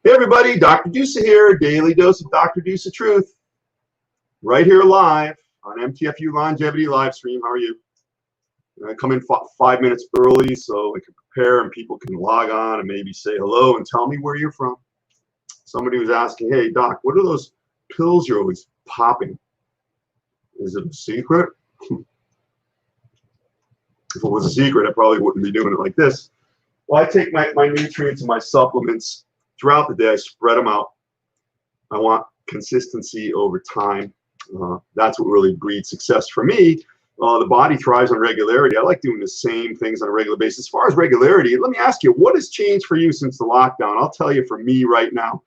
Hey everybody, Dr. Dusa here, daily dose of Dr. Dusa truth, right here live on MTFU longevity live stream. How are you? I come in 5 minutes early so I can prepare and people can log on and maybe say hello and tell me where you're from. Somebody was asking, hey doc, what are those pills you're always popping? Is it a secret? If it was a secret, I probably wouldn't be doing it like this. Well, I take my nutrients and my supplements throughout the day. I spread them out. I want consistency over time. That's what really breeds success for me. The body thrives on regularity. I like doing the same things on a regular basis. As far as regularity, let me ask you, what has changed for you since the lockdown? I'll tell you for me right now,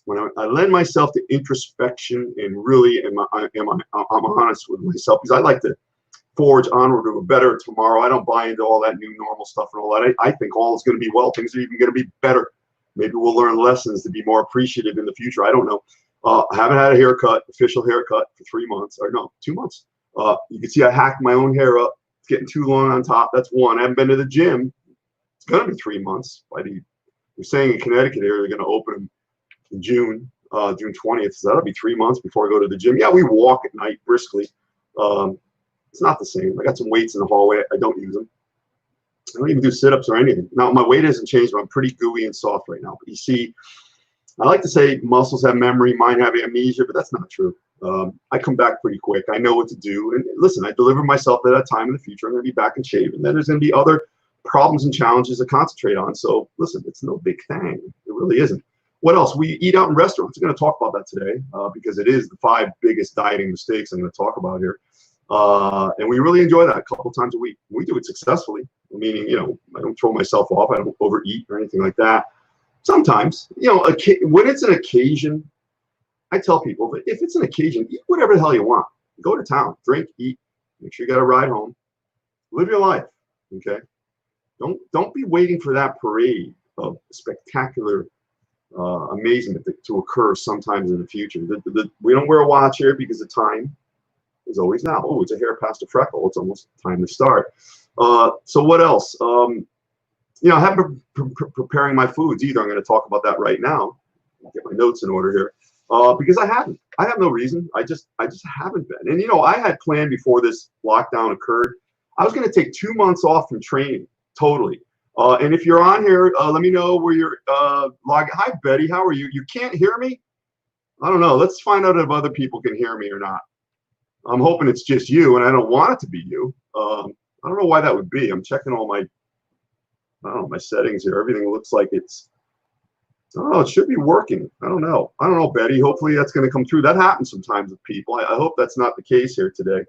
when I lend myself to introspection and really I'm honest with myself, because I like to forge onward to a better tomorrow. I don't buy into all that new normal stuff and all that. I think all is going to be well. Things are even going to be better. Maybe we'll learn lessons to be more appreciative in the future. I don't know. I haven't had a haircut, official haircut, for 3 months, or no, 2 months. You can see I hacked my own hair up. It's getting too long on top. That's one. I haven't been to the gym. It's going to be 3 months. They're saying in Connecticut here they're going to open them in June 20th. So that'll be 3 months before I go to the gym. Yeah, we walk at night briskly. It's not the same. I got some weights in the hallway. I don't use them. I don't even do sit-ups or anything. Now, my weight hasn't changed, but I'm pretty gooey and soft right now. But you see, I like to say muscles have memory, mine have amnesia, but that's not true. I come back pretty quick. I know what to do. And listen, I deliver myself at that time in the future. I'm going to be back in shape. And then there's going to be other problems and challenges to concentrate on. So listen, it's no big thing. It really isn't. What else? We eat out in restaurants. We're going to talk about that today because it is the 5 biggest dieting mistakes I'm going to talk about here. And we really enjoy that a couple times a week. We do it successfully, meaning, I don't throw myself off. I don't overeat or anything like that. Sometimes, when it's an occasion, I tell people that if it's an occasion, eat whatever the hell you want. Go to town, drink, eat, make sure you got a ride home, live your life. Okay. Don't be waiting for that parade of spectacular amazement to occur sometimes in the future. We don't wear a watch here because the time is always now. Oh, it's a hair past a freckle. It's almost time to start. So what else? I haven't been preparing my foods either. I'm going to talk about that right now. I'll get my notes in order here because I haven't. I have no reason. I just haven't been. And I had planned before this lockdown occurred. I was going to take 2 months off from training totally. And if you're on here, let me know where you're logging. Hi, Betty. How are you? You can't hear me? I don't know. Let's find out if other people can hear me or not. I'm hoping it's just you, and I don't want it to be you. I don't know why that would be. I'm checking all my settings here. Everything looks like it's, I don't know, it should be working. I don't know, Betty. Hopefully that's going to come through. That happens sometimes with people. I hope that's not the case here today.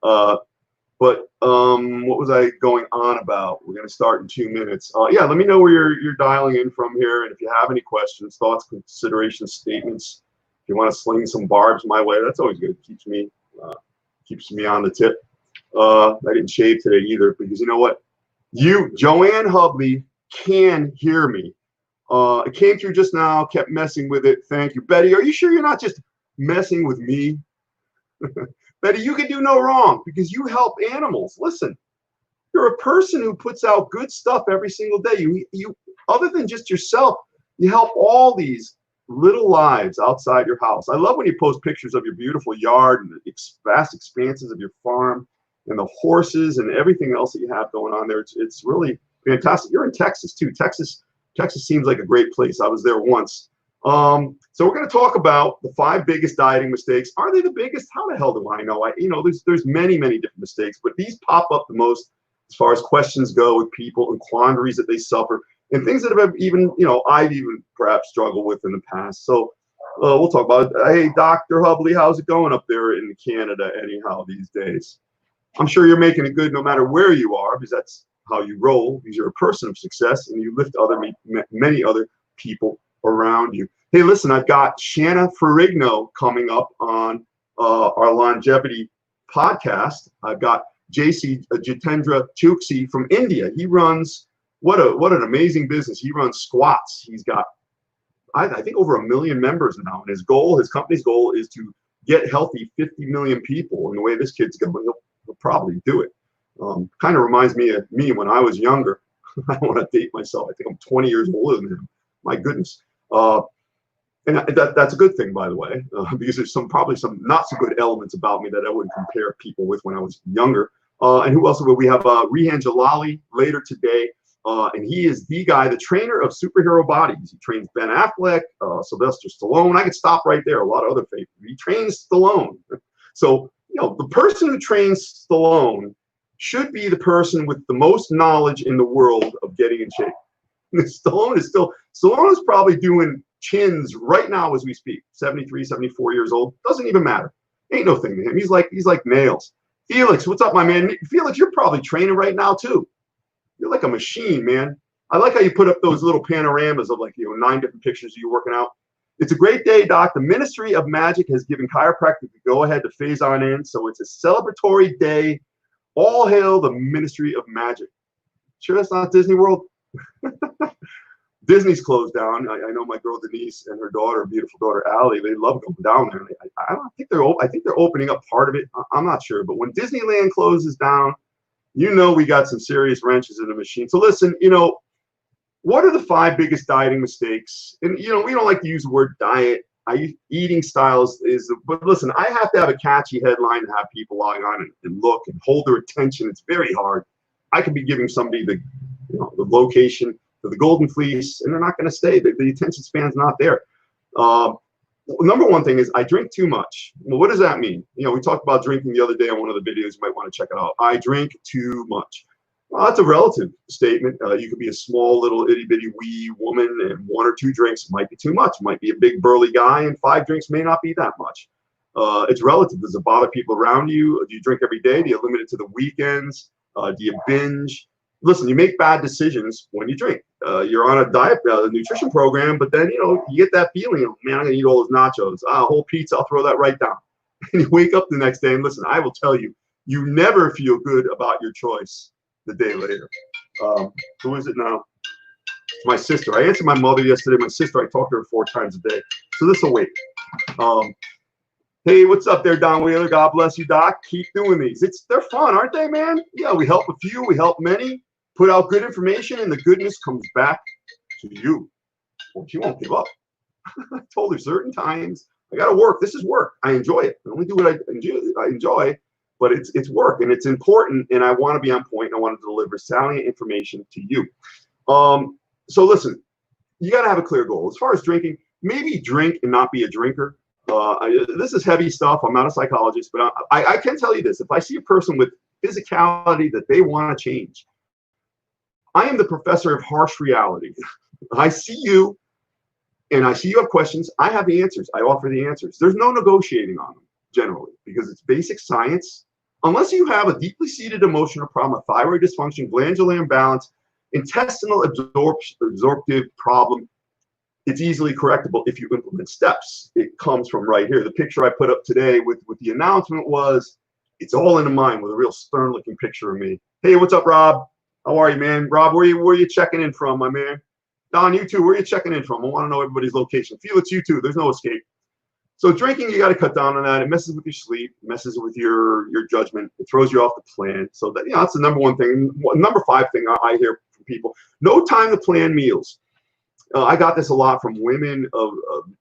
But what was I going on about? We're going to start in 2 minutes. Yeah, let me know where you're dialing in from here, and if you have any questions, thoughts, considerations, statements. If you want to sling some barbs my way, that's always good. Keeps me on the tip. I didn't shave today either because you know what? Joanne Hubley, can hear me. It came through just now, kept messing with it. Thank you. Betty, are you sure you're not just messing with me? Betty, you can do no wrong because you help animals. Listen, you're a person who puts out good stuff every single day. You other than just yourself, you help all these little lives outside your house. I love when you post pictures of your beautiful yard and the vast expanses of your farm and the horses and everything else that you have going on there. It's really fantastic. You're in Texas too. Texas seems like a great place. I was there once. So we're going to talk about the 5 biggest dieting mistakes. Are they the biggest? How the hell do I know? There's many different mistakes, but these pop up the most as far as questions go with people and quandaries that they suffer and things that have even, I've even perhaps struggled with in the past. So we'll talk about it. Hey, Dr. Hubley, how's it going up there in Canada anyhow these days? I'm sure you're making it good no matter where you are because that's how you roll, because you're a person of success and you lift many other people around you. Hey, listen, I've got Shanna Ferrigno coming up on our longevity podcast. I've got JC Jitendra Chuksi from India. He runs, what an amazing business. He runs squats. He's got, I think, over 1 million members now. And his company's goal is to get healthy 50 million people. And the way this kid's going, he'll probably do it. Kind of reminds me of me when I was younger. I don't want to date myself. I think I'm 20 years older than him. My goodness. And that's a good thing, by the way, because there's probably some not so good elements about me that I wouldn't compare people with when I was younger. And who else? We have Rehan Jalali later today. And he is the guy, the trainer of superhero bodies. He trains Ben Affleck, Sylvester Stallone. I could stop right there. A lot of other favorites. He trains Stallone. So, the person who trains Stallone should be the person with the most knowledge in the world of getting in shape. Stallone is probably doing chins right now as we speak. 73, 74 years old. Doesn't even matter. Ain't no thing to him. He's like nails. Felix, what's up, my man? Felix, you're probably training right now too. You're like a machine, man. I like how you put up those little panoramas of 9 different pictures of you working out. It's a great day, Doc. The Ministry of Magic has given chiropractic the go-ahead to phase on in, so it's a celebratory day. All hail the Ministry of Magic. Sure that's not Disney World? Disney's closed down. I know my girl Denise and her daughter, beautiful daughter Allie, they love going down there. I think they're opening up part of it. I'm not sure, but when Disneyland closes down, we got some serious wrenches in the machine. So listen, what are the 5 biggest dieting mistakes? And we don't like to use the word diet. Eating styles but listen, I have to have a catchy headline to have people log on and look and hold their attention. It's very hard. I could be giving somebody the location to the Golden Fleece, and they're not going to stay. The attention span's not there. Number one thing is I drink too much. Well, what does that mean? We talked about drinking the other day on one of the videos. You might want to check it out. I drink too much. Well, that's a relative statement. You could be a small little itty bitty wee woman, and 1 or 2 drinks might be too much. Might be a big burly guy, and 5 drinks may not be that much. It's relative. Does it bother people around you? Do you drink every day? Do you limit it to the weekends? Do you binge? Listen, you make bad decisions when you drink. You're on a diet, nutrition program, but then, you get that feeling of, man, I'm going to eat all those nachos. A whole pizza, I'll throw that right down. And you wake up the next day, and listen, I will tell you, you never feel good about your choice the day later. Who is it now? It's my sister. I answered my mother yesterday. My sister, I talk to her 4 times a day. So this will wait. Hey, what's up there, Don Wheeler? God bless you, Doc. Keep doing these. They're fun, aren't they, man? Yeah, we help a few, we help many. Put out good information, and the goodness comes back to you. Well, she won't give up. I told her certain times, I got to work. This is work. I enjoy it. I only do what I enjoy, but it's work, and it's important, and I want to be on point. I want to deliver salient information to you. So listen, you got to have a clear goal. As far as drinking, maybe drink and not be a drinker. This is heavy stuff. I'm not a psychologist, but I can tell you this. If I see a person with physicality that they want to change, I am the professor of harsh reality. I see you, and I see you have questions. I have the answers. I offer the answers. There's no negotiating on them, generally, because it's basic science. Unless you have a deeply seated emotional problem, a thyroid dysfunction, glandular imbalance, intestinal absorptive problem, it's easily correctable if you implement steps. It comes from right here. The picture I put up today with the announcement was, it's all in the mind, with a real stern looking picture of me. Hey, what's up, Rob? How are you, man? Rob, where you checking in from, my man? Don, you too, where are you checking in from? I want to know everybody's location. Felix, you too, there's no escape. So drinking, you got to cut down on that. It messes with your sleep, messes with your judgment. It throws you off the plan. So that, that's the number one thing. Number 5 thing I hear from people: no time to plan meals. I got this a lot from women of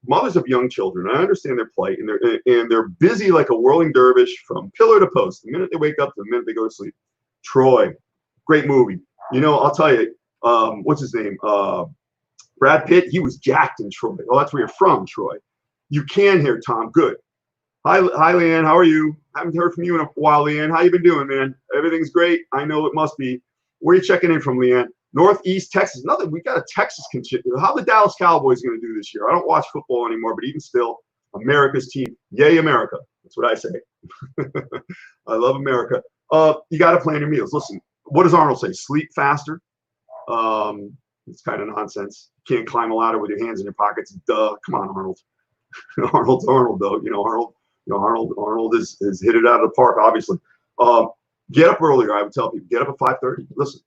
mothers of young children. I understand their plight, and they're busy like a whirling dervish from pillar to post. The minute they wake up to the minute they go to sleep. Troy, great movie. I'll tell you, what's his name? Brad Pitt. He was jacked in Troy. Oh, that's where you're from, Troy. You can hear Tom. Good. Hi, Leanne. How are you? Haven't heard from you in a while, Leanne. How you been doing, man? Everything's great. I know it must be. Where are you checking in from, Leanne? Northeast Texas. Nothing. We got a Texas contingent. How the Dallas Cowboys going to do this year? I don't watch football anymore, but even still, America's team. Yay, America. That's what I say. I love America. You got to plan your meals. Listen, what does Arnold say? Sleep faster. It's kind of nonsense. You can't climb a ladder with your hands in your pockets. Duh. Come on, Arnold. Arnold's Arnold, though. Arnold has hit it out of the park, obviously. Get up earlier. I would tell people, get up at 5:30. Listen,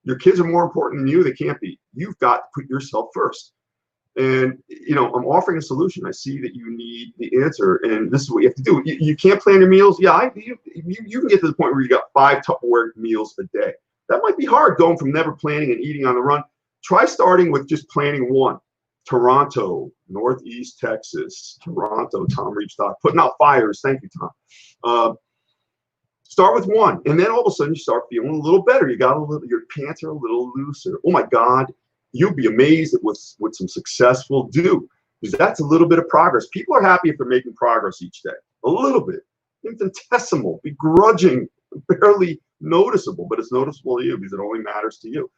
your kids are more important than you. They can't be. You've got to put yourself first. And, I'm offering a solution. I see that you need the answer, and this is what you have to do. You can't plan your meals. Yeah, you can get to the point where you got 5 Tupperware meals a day. That might be hard, going from never planning and eating on the run. Try starting with just planning 1. Toronto, Northeast Texas, Toronto, Tom Reachstock, putting out fires. Thank you, Tom. Start with one, and then all of a sudden you start feeling a little better. You got a little, your pants are a little looser. Oh my God, you'll be amazed at what some success will do, because that's a little bit of progress. People are happy if they're making progress each day, a little bit, infinitesimal, begrudging, barely noticeable, but it's noticeable to you because it only matters to you.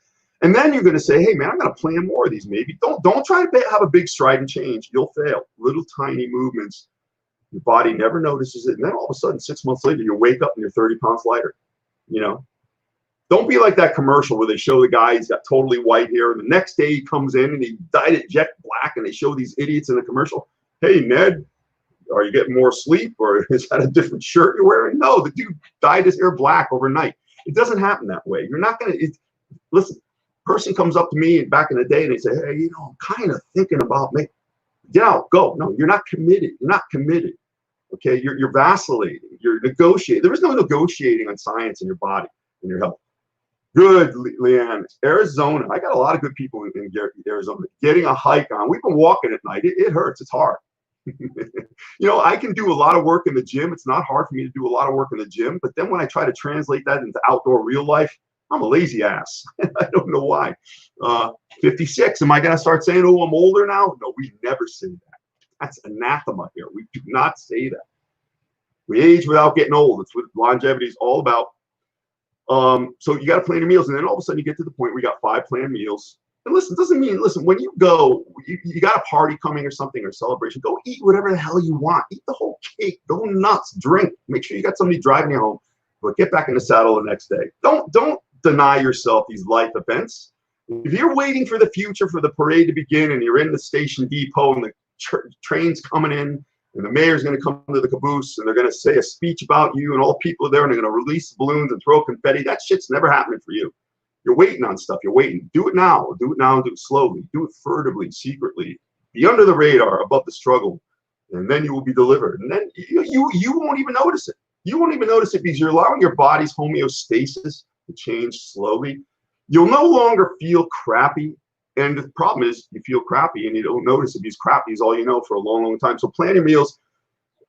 And then you're going to say, hey man, I'm going to plan more of these. Maybe don't try to have a big stride and change. You'll fail. Little tiny movements. Your body never notices it, and then all of a sudden, 6 months later, you wake up and you're 30 pounds lighter. You know, don't be like that commercial where they show the guy, he's got totally white hair, and the next day he comes in and he dyed it jet black, and they show these idiots in the commercial. Hey Ned, are you getting more sleep, or is that a different shirt you're wearing? No, the dude dyed his hair black overnight. It doesn't happen that way. You're not gonna. Listen, person comes up to me back in the day and they say, hey, you know, I'm kind of thinking about making. Get out, go. No, you're not committed. You're not committed. Okay, you're vacillating. You're negotiating. There is no negotiating on science in your body and your health. Good, Leanne. Arizona. I got a lot of good people in Arizona. Getting a hike on. We've been walking at night. It hurts. It's hard. You know, I can do a lot of work in the gym. It's not hard for me to do a lot of work in the gym. But then when I try to translate that into outdoor real life, I'm a lazy ass. I don't know why. 56. Am I going to start saying, oh, I'm older now? No, we never say that. That's anathema here. We do not say that. We age without getting old. It's what longevity is all about. So you got to plan your meals, and then all of a sudden you get to the point where you got 5 planned meals. And listen, doesn't mean, listen, when you go, you got a party coming or something or celebration, go eat whatever the hell you want. Eat the whole cake. Go nuts. Drink. Make sure you got somebody driving you home. But get back in the saddle the next day. Don't deny yourself these life events. If you're waiting for the future, for the parade to begin, and you're in the station depot and the train's coming in, and the mayor's going to come to the caboose, and they're going to say a speech about you, and all the people are there, and they're going to release balloons and throw confetti, that shit's never happening for you. You're waiting on stuff. You're waiting. Do it now. Do it now and do it slowly. Do it furtively, secretly. Be under the radar, above the struggle, and then you will be delivered. And then you won't even notice it. You won't even notice it because you're allowing your body's homeostasis to change slowly. You'll no longer feel crappy. And the problem is you feel crappy and you don't notice it because crappy is all you know for a long, long time. So plan your meals.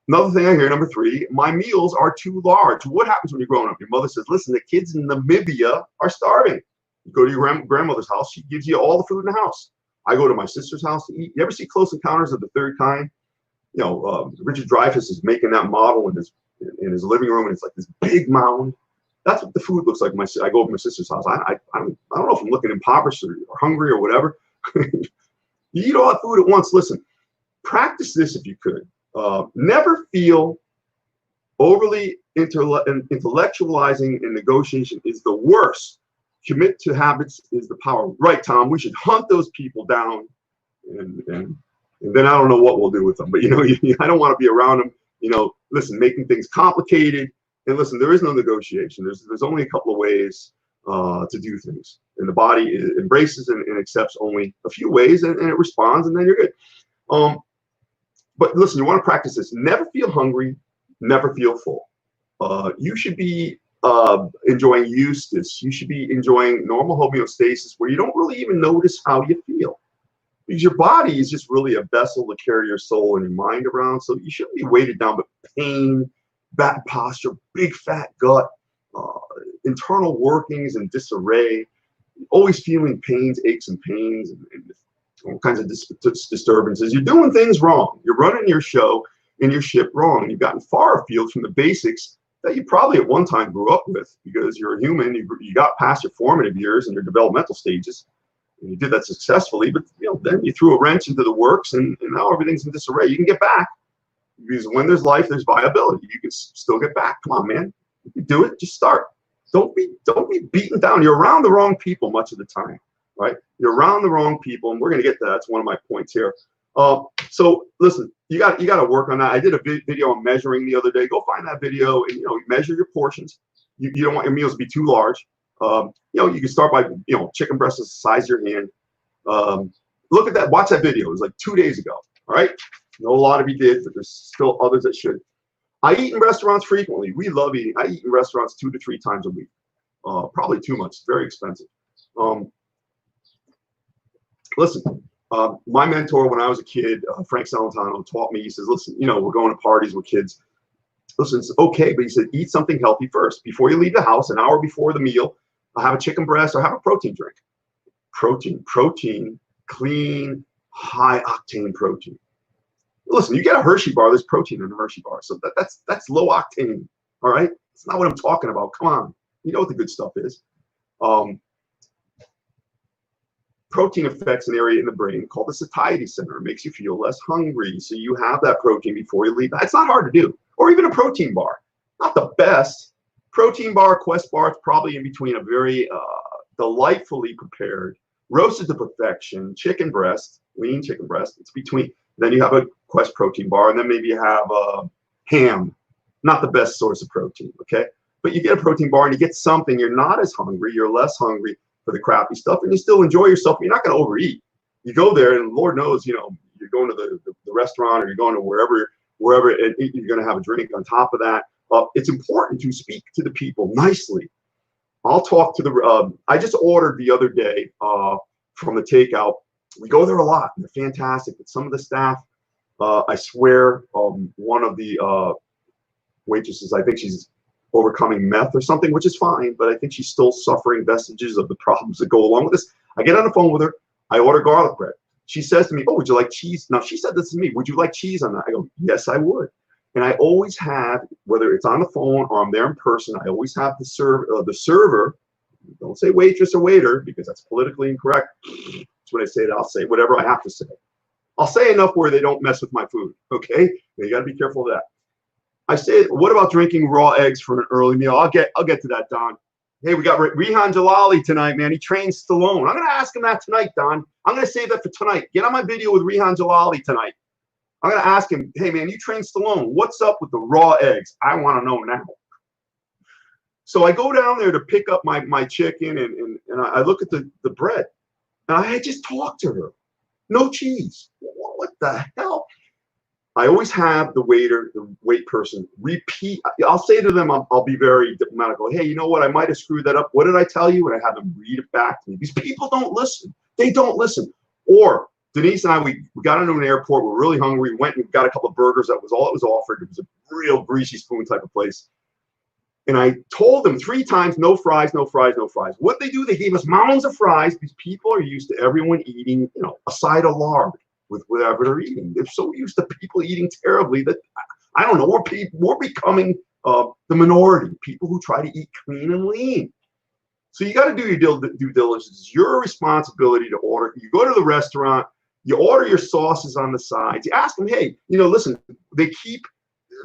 Another thing I hear, number 3, my meals are too large. What happens when you're growing up? Your mother says, listen, the kids in Namibia are starving. You go to your grandmother's house, she gives you all the food in the house. I go to my sister's house to eat. You ever see Close Encounters of the Third Kind? You know, Richard Dreyfuss is making that model in his living room, and it's like this big mound. That's what the food looks like. I go over to my sister's house. I don't know if I'm looking impoverished or hungry or whatever. You eat all that food at once. Listen, practice this if you could. Never feel overly intellectualizing, and negotiation is the worst. Commit to habits is the power. Right, Tom, we should hunt those people down, and then I don't know what we'll do with them. But, you know, I don't want to be around them. You know, listen, making things complicated. And listen, there is no negotiation. There's only a couple of ways to do things. And the body embraces and accepts only a few ways, and it responds, and then you're good. But listen, you want to practice this. Never feel hungry, never feel full. You should be enjoying eustasis. You should be enjoying normal homeostasis where you don't really even notice how you feel. Because your body is just really a vessel to carry your soul and your mind around. So you shouldn't be weighted down with pain, bad posture, big fat gut, internal workings and disarray, always feeling pains, aches and pains, and all kinds of disturbances. You're doing things wrong. You're running your show and your ship wrong. You've gotten far afield from the basics that you probably at one time grew up with, because you're a human. You got past your formative years and your developmental stages, and you did that successfully. But you know, then you threw a wrench into the works, and now everything's in disarray. You can get back, because when there's life, there's viability. You can still get back. Come on, man. You can do it. Just start. Don't be beaten down. You're around the wrong people much of the time, right? You're around the wrong people, and we're going to get to that. That's one of my points here. So listen, you got to work on that. I did a video on measuring the other day. Go find that video and, you know, measure your portions. You don't want your meals to be too large. You know, you can start by, you know, chicken breast is the size of your hand. Look at that. Watch that video. It was like 2 days ago. All right. I know a lot of you did, but there's still others that should. I eat in restaurants frequently. We love eating. I eat in restaurants 2 to 3 times a week. Probably too much. It's very expensive. Listen, My mentor when I was a kid, Frank Salentano, taught me, he says, listen, we're going to parties with kids. Listen, it's okay, but he said, eat something healthy first. Before you leave the house, an hour before the meal, have a chicken breast or have a protein drink. Protein, clean, high octane protein. Listen, you get a Hershey bar, there's protein in a Hershey bar. So that's low octane, all right? It's not what I'm talking about. Come on. You know what the good stuff is. Protein affects an area in the brain called the satiety center. It makes you feel less hungry. So you have that protein before you leave. It's not hard to do. Or even a protein bar. Not the best. Protein bar, Quest bar, it's probably in between a very delightfully prepared, roasted to perfection, chicken breast, lean chicken breast. It's between. Then you have a Quest protein bar, and then maybe you have ham. Not the best source of protein, okay? But you get a protein bar and you get something. You're not as hungry. You're less hungry for the crappy stuff, and you still enjoy yourself. You're not going to overeat. You go there, and Lord knows, you're going to the restaurant or you're going to wherever, and you're going to have a drink on top of that. It's important to speak to the people nicely. I'll talk to the. I just ordered the other day from the takeout. We go there a lot. They're fantastic. But some of the staff, I swear, one of the waitresses, I think she's overcoming meth or something, which is fine, but I think she's still suffering vestiges of the problems that go along with this. I get on the phone with her. I order garlic bread. She says to me, oh, would you like cheese? Now, she said this to me. Would you like cheese on that? I go, yes, I would. And I always have, whether it's on the phone or I'm there in person, I always have the server, don't say waitress or waiter because that's politically incorrect. That's what I say. I'll say whatever I have to say. I'll say enough where they don't mess with my food, okay? You got to be careful of that. I say, what about drinking raw eggs for an early meal? I'll get to that, Don. Hey, we got Rehan Jalali tonight, man. He trains Stallone. I'm going to ask him that tonight, Don. I'm going to save that for tonight. Get on my video with Rehan Jalali tonight. I'm going to ask him, hey, man, you train Stallone. What's up with the raw eggs? I want to know now. So I go down there to pick up my chicken, and I look at the bread. And I had just talked to her. No cheese. What the hell? I always have the wait person repeat. I'll say to them, I'll be very diplomatic. Hey, you know what? I might have screwed that up. What did I tell you? And I have them read it back to me. These people don't listen. They don't listen. Or Denise and I, we got into an airport. We're really hungry. We went and got a couple of burgers. That was all that was offered. It was a real greasy spoon type of place. And I told them 3 times, no fries, no fries, no fries. What they do, they gave us mounds of fries. These people are used to everyone eating, a side of lard with whatever they're eating. They're so used to people eating terribly that, I don't know, we're becoming the minority, people who try to eat clean and lean. So you got to do your due diligence. It's your responsibility to order. You go to the restaurant, you order your sauces on the sides. You ask them, hey, listen, they keep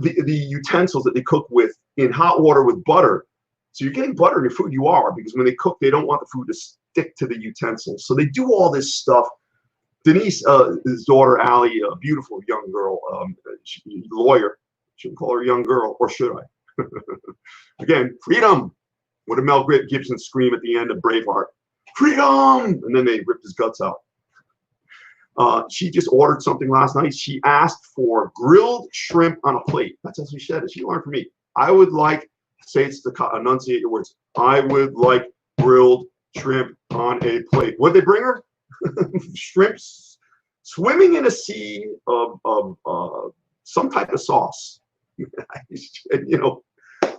the utensils that they cook with in hot water with butter. So you're getting butter in your food. You are, because when they cook, they don't want the food to stick to the utensils. So they do all this stuff. Denise, his daughter, Allie, a beautiful young girl, lawyer. Shouldn't call her a young girl, or should I? Again, freedom. What did Mel Gibson scream at the end of Braveheart? Freedom! And then they ripped his guts out. She just ordered something last night. She asked for grilled shrimp on a plate. That's how she said it. She learned from me. I would like, say it's to enunciate your words. I would like grilled shrimp on a plate. What'd they bring her? Shrimps swimming in a sea of some type of sauce. I don't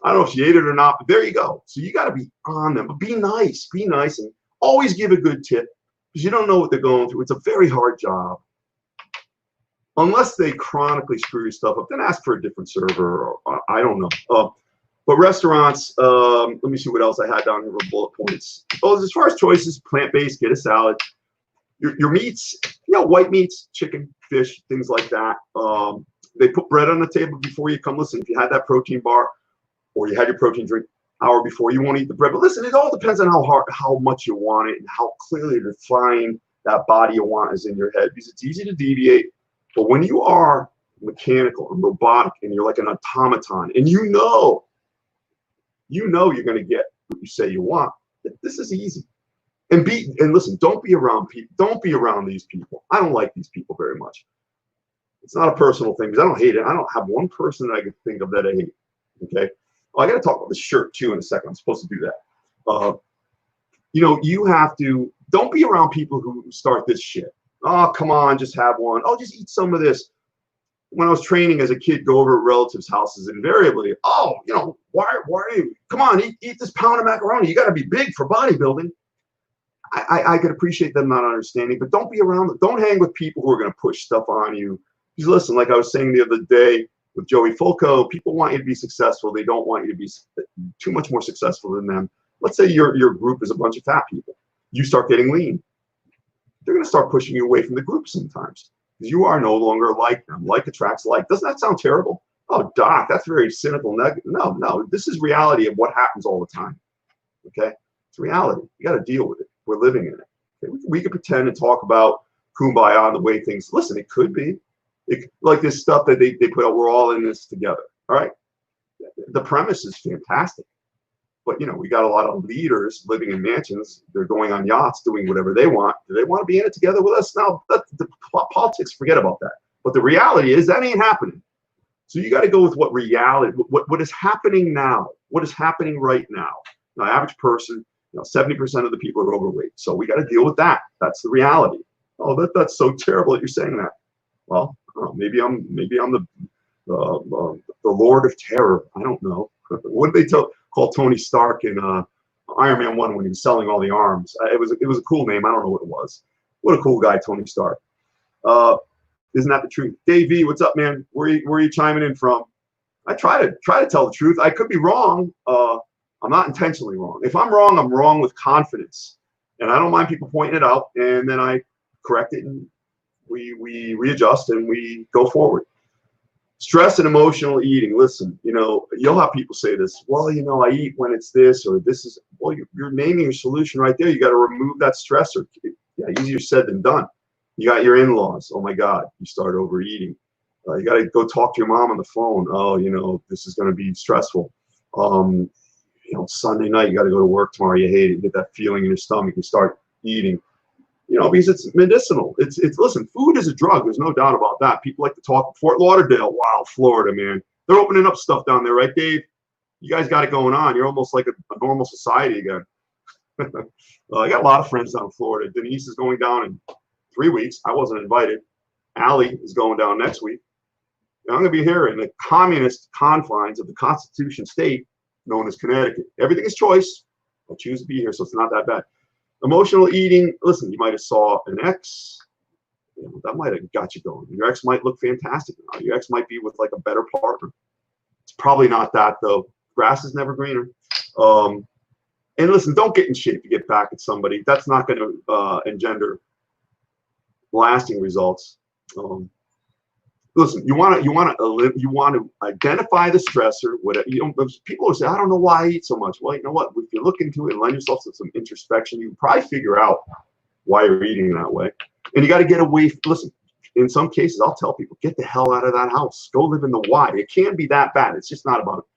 know if she ate it or not, but there you go. So you got to be on them, but be nice, and always give a good tip, because you don't know what they're going through. It's a very hard job. Unless they chronically screw your stuff up, then ask for a different server, or I don't know. But restaurants, let me see what else I had down here with bullet points. Oh, as far as choices, plant-based, get a salad. Your meats, white meats, chicken, fish, things like that. They put bread on the table before you come. Listen, if you had that protein bar or you had your protein drink hour before, you won't eat the bread. But listen, it all depends on how much you want it and how clearly defined that body you want is in your head, because it's easy to deviate. But when you are mechanical and robotic and you're like an automaton, and you know you're going to get what you say you want, this is easy. And listen, don't be around people. Don't be around these people. I don't like these people very much. It's not a personal thing, because I don't hate it. I don't have one person that I can think of that I hate. Okay. Oh, I got to talk about the shirt too in a second. I'm supposed to do that. You have to. Don't be around people who start this shit. Oh, come on, just have one. Oh, just eat some of this. When I was training as a kid, go over to relatives' houses, invariably, oh, you know, why are you, come on, eat this pound of macaroni. You got to be big for bodybuilding. I could appreciate them not understanding, but don't be around, don't hang with people who are going to push stuff on you. Because listen, like I was saying the other day with Joey Fulco, people want you to be successful. They don't want you to be too much more successful than them. Let's say your group is a bunch of fat people. You start getting lean. They're going to start pushing you away from the group sometimes. You are no longer like them. Like attracts like. Doesn't that sound terrible? Oh, Doc, that's very cynical. No, this is reality of what happens all the time. Okay? It's reality. You got to deal with it. We're living in it. Okay? We could pretend and talk about kumbaya and the way things, listen, it could be. Like this stuff that they put out, we're all in this together. All right? The premise is fantastic. But, you know, we got a lot of leaders living in mansions. They're going on yachts, doing whatever they want. Do they want to be in it together with us? Now, the politics, forget about that. But the reality is that ain't happening. So you got to go with what reality, what is happening now, what is happening right now. The average person, you know, 70% of the people are overweight. So we got to deal with that. That's the reality. Oh, that's so terrible that you're saying that. Well, maybe I'm the Lord of Terror. I don't know. What did they call Tony Stark in Iron Man 1 when he was selling all the arms? It was a cool name. I don't know what it was. What a cool guy, Tony Stark. Isn't that the truth? Dave V, what's up, man? Where are you chiming in from? I try to tell the truth. I could be wrong. I'm not intentionally wrong. If I'm wrong with confidence, and I don't mind people pointing it out, and then I correct it, and we readjust and we go forward. Stress and emotional eating. Listen, you know, you'll have people say this. Well, you know, I eat when it's this or this is. Well, you're naming your solution right there. You got to remove that stressor. Yeah, easier said than done. You got your in-laws. Oh my God, you start overeating. You got to go talk to your mom on the phone. Oh, you know, this is going to be stressful. You know, Sunday night you got to go to work tomorrow. You hate it. You get that feeling in your stomach. You start eating. You know, because it's medicinal. It's listen, food is a drug. There's no doubt about that. People like to talk. Fort Lauderdale, wow, Florida, man. They're opening up stuff down there, right, Dave? You guys got it going on. You're almost like a normal society again. I got a lot of friends down in Florida. Denise is going down in 3 weeks. I wasn't invited. Allie is going down next week. And I'm going to be here in the communist confines of the Constitution state known as Connecticut. Everything is choice. I choose to be here, so it's not that bad. Emotional eating, listen, you might have saw an ex, you know, that might have got you going. Your ex might look fantastic now. Your ex might be with like a better partner. It's probably not that though. Grass is never greener. And listen, don't get in shape to get back at somebody. That's not going to engender lasting results. Listen, you want to identify the stressor. Whatever, you know, people will say, I don't know why I eat so much. Well, you know what? If you look into it and lend yourself to some introspection, you can probably figure out why you're eating that way. And you got to get away. Listen, in some cases, I'll tell people, get the hell out of that house. Go live in the Y. It can be that bad. It's just not about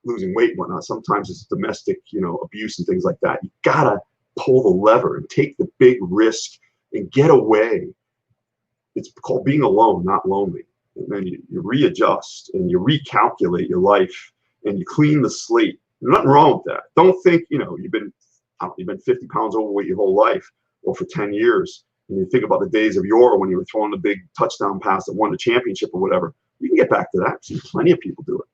losing weight and whatnot. Sometimes it's domestic, you know, abuse and things like that. You gotta pull the lever and take the big risk and get away. It's called being alone, not lonely. And then you readjust and you recalculate your life and you clean the slate. There's nothing wrong with that. Don't think, you know, you've been 50 pounds overweight your whole life or for 10 years. And you think about the days of yore when you were throwing the big touchdown pass that won the championship or whatever. You can get back to that. I've seen plenty of people do it.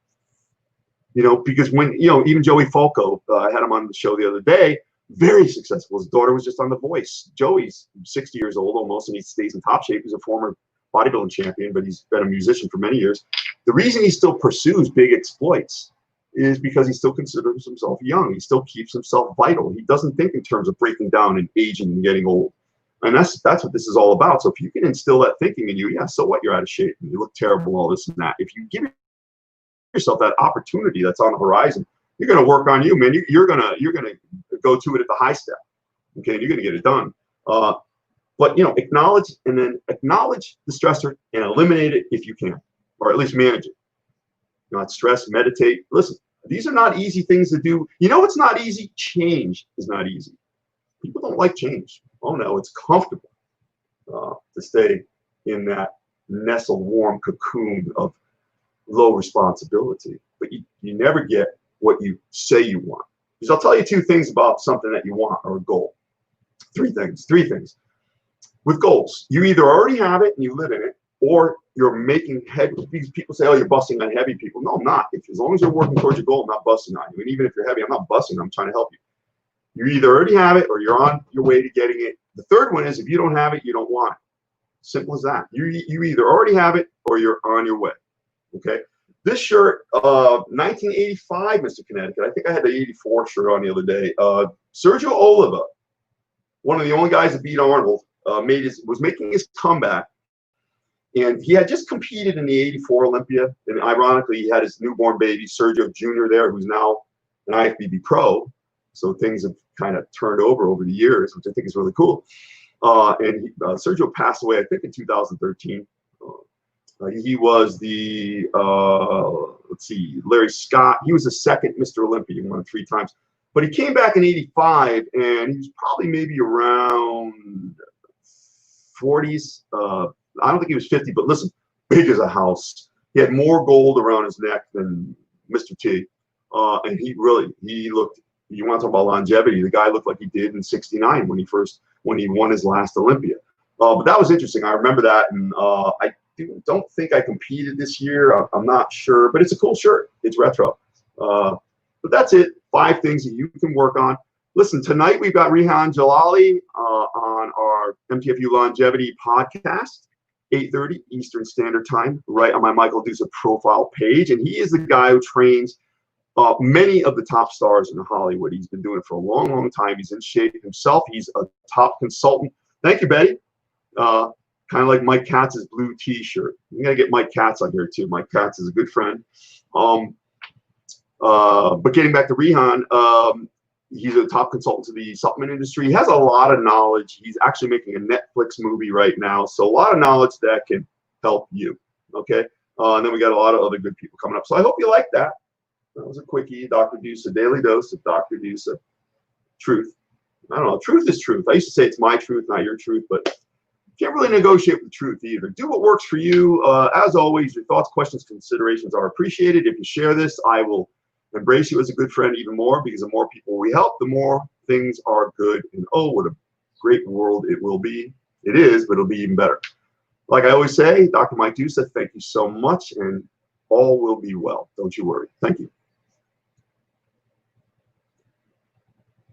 You know, because when, you know, even Joey Fulco, I had him on the show the other day, very successful. His daughter was just on The Voice. Joey's 60 years old almost, and he stays in top shape. He's a former bodybuilding champion, but he's been a musician for many years. The reason he still pursues big exploits is because he still considers himself young. He still keeps himself vital. He doesn't think in terms of breaking down and aging and getting old. And that's what this is all about. So if you can instill that thinking in you, yeah, so what? You're out of shape and you look terrible, all this and that. If you give yourself that opportunity that's on the horizon, you're going to work on you, man. You're gonna go to it at the high step. Okay, and you're going to get it done. But, you know, acknowledge the stressor and eliminate it if you can, or at least manage it. Not stress, meditate. Listen, these are not easy things to do. You know what's not easy? Change is not easy. People don't like change. Oh no, it's comfortable to stay in that nestled warm cocoon of low responsibility. But you never get what you say you want. Because I'll tell you two things about something that you want or a goal. Three things. with goals. You either already have it and you live in it, or you're making heavy. These people say, oh, you're busting on heavy people. No, I'm not. As long as you're working towards your goal, I'm not busting on you. And even if you're heavy, I'm not busting. I'm trying to help you. You either already have it or you're on your way to getting it. The third one is if you don't have it, you don't want it. Simple as that. You either already have it or you're on your way. Okay. This shirt, 1985, Mr. Connecticut. I think I had the 84 shirt on the other day. Sergio Oliva, one of the only guys that beat Arnold, was making his comeback. And he had just competed in the 84 Olympia. And ironically, he had his newborn baby, Sergio Jr. there, who's now an IFBB pro. So things have kind of turned over the years, which I think is really cool. Sergio passed away, I think, in 2013. He was the, let's see, Larry Scott. He was the second Mr. Olympia. He won 3 times. But he came back in 85, and he was probably maybe around 40s. I don't think he was 50, but listen, big as a house. He had more gold around his neck than Mr. T. And he looked, you want to talk about longevity, the guy looked like he did in 69 when he won his last Olympia. But that was interesting. I remember that, and I don't think I competed this year. I'm not sure, but it's a cool shirt. It's retro. But that's it. 5 things that you can work on. Listen, tonight we've got Rehan Jalali on our MTFU Longevity podcast, 8:30 Eastern Standard Time, right on my Michael Dusa profile page. And he is the guy who trains many of the top stars in Hollywood. He's been doing it for a long, long time. He's in shape himself. He's a top consultant. Thank you, Betty. Kind of like Mike Katz's blue T-shirt. We gotta get Mike Katz on here too. Mike Katz is a good friend. But getting back to Rehan, he's a top consultant to the supplement industry. He has a lot of knowledge. He's actually making a Netflix movie right now, so a lot of knowledge that can help you. Okay, and then we got a lot of other good people coming up. So I hope you like that. That was a quickie. Dr. Dusa, daily dose of Dr. Dusa. Truth. I don't know. Truth is truth. I used to say it's my truth, not your truth, but you can't really negotiate with the truth either. Do what works for you. As always, your thoughts, questions, considerations are appreciated. If you share this, I will embrace you as a good friend even more, because the more people we help, the more things are good. And oh, what a great world it will be. It is, but it'll be even better. Like I always say, Dr. Mike Dusa, thank you so much, and all will be well. Don't you worry. Thank you.